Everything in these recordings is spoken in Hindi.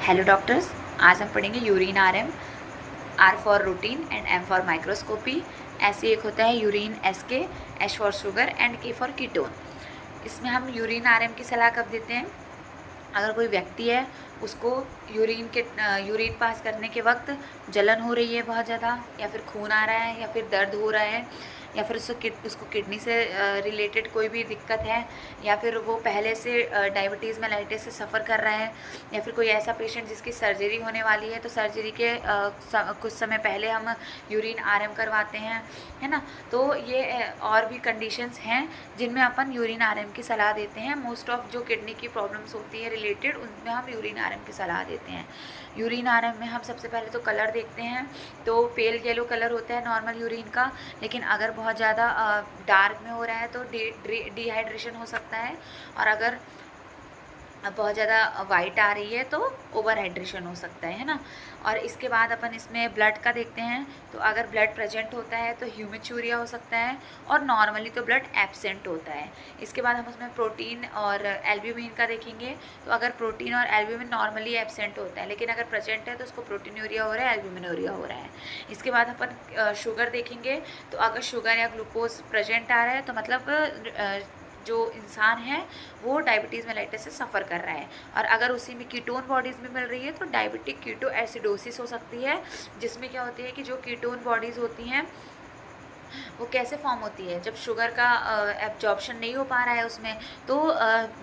हेलो डॉक्टर्स, आज हम पढ़ेंगे urine RM. R for routine and M for microscopy. ऐसे एक होता है urine SK, H for sugar and K for ketone. इसमें हम यूरिन आरएम की सलाह कब देते हैं? अगर कोई व्यक्ति है, उसको यूरिन पास करने के वक्त जलन हो रही है बहुत ज़्यादा, या फिर खून आ रहा है, या फिर दर्द हो रहा है, या फिर उसको किडनी से रिलेटेड कोई भी दिक्कत है, या फिर वो पहले से डायबिटीज़ मेलाइटिस से सफ़र कर रहा है, या फिर कोई ऐसा पेशेंट जिसकी सर्जरी होने वाली है, तो सर्जरी के कुछ समय पहले हम यूरिन आरएम करवाते हैं, है ना। तो ये और भी कंडीशंस हैं जिनमें अपन यूरिन आरएम की सलाह देते हैं। मोस्ट ऑफ जो किडनी की प्रॉब्लम्स होती है रिलेटेड, उनमें हम यूरिन आरएम की सलाह देते हैं। यूरिन आरएम में हम सबसे पहले तो कलर देखते हैं। तो पेल येलो कलर होता है नॉर्मल यूरिन का, लेकिन अगर बहुत ज़्यादा डार्क में हो रहा है तो डिहाइड्रेशन हो सकता है, और अगर बहुत ज़्यादा वाइट आ रही है तो ओवर हाइड्रेशन हो सकता है ना। और इसके बाद अपन इसमें ब्लड का देखते हैं। तो अगर ब्लड प्रेजेंट होता है तो ह्यूमिचूरिया हो सकता है, और नॉर्मली तो ब्लड एब्सेंट होता है। इसके बाद हम उसमें प्रोटीन और एल्ब्यूमिन का देखेंगे। तो अगर प्रोटीन और एल्ब्यूमिन नॉर्मली एब्सेंट होता है, लेकिन अगर प्रेजेंट है तो उसको प्रोटीनूरिया हो रहा है, एल्ब्यूमिनूरिया हो रहा है। इसके बाद अपन शुगर देखेंगे। तो अगर शुगर या ग्लूकोज प्रेजेंट आ रहा है तो मतलब जो इंसान है वो डायबिटीज़ मेलाइटिस से सफ़र कर रहा है। और अगर उसी में कीटोन बॉडीज़ में मिल रही है तो डायबिटिक कीटो एसिडोसिस हो सकती है, जिसमें क्या होती है कि जो कीटोन बॉडीज़ होती हैं वो कैसे फॉर्म होती है, जब शुगर का एब्जॉर्प्शन नहीं हो पा रहा है उसमें, तो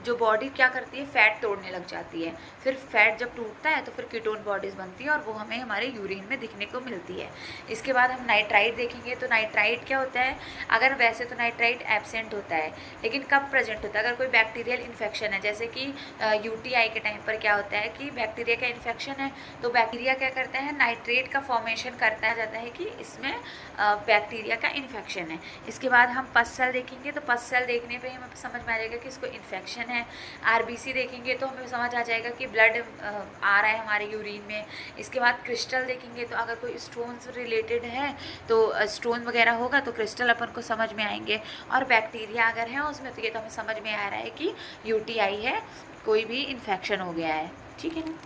जो बॉडी क्या करती है, फ़ैट तोड़ने लग जाती है। फिर फैट जब टूटता है तो फिर कीटोन बॉडीज़ बनती है, और वो हमें हमारे यूरिन में दिखने को मिलती है। इसके बाद हम नाइट्राइट देखेंगे। तो नाइट्राइट क्या होता है? अगर वैसे तो नाइट्राइट एब्सेंट होता है, लेकिन कब प्रेजेंट होता है? अगर कोई बैक्टीरियल इन्फेक्शन है, जैसे कि यूटीआई के टाइम पर क्या होता है कि बैक्टीरिया का इन्फेक्शन है, तो बैक्टीरिया क्या करता है, नाइट्रेट का फॉर्मेशन करता जाता है कि इसमें बैक्टीरिया का इन्फेक्शन है। इसके बाद हम पस सेल देखेंगे। तो पस सेल देखने पे हमें समझ में आ जाएगा कि इसको इन्फेक्शन है। आरबीसी देखेंगे तो हमें समझ आ जाएगा कि ब्लड आ रहा है हमारे यूरिन में। इसके बाद क्रिस्टल देखेंगे। तो अगर कोई स्टोन से रिलेटेड है तो स्टोन वगैरह होगा तो क्रिस्टल अपन को समझ में आएंगे। और बैक्टीरिया अगर है उसमें तो ये तो हमें समझ में आ रहा है कि यूटीआई है, कोई भी इन्फेक्शन हो गया है। ठीक है ना।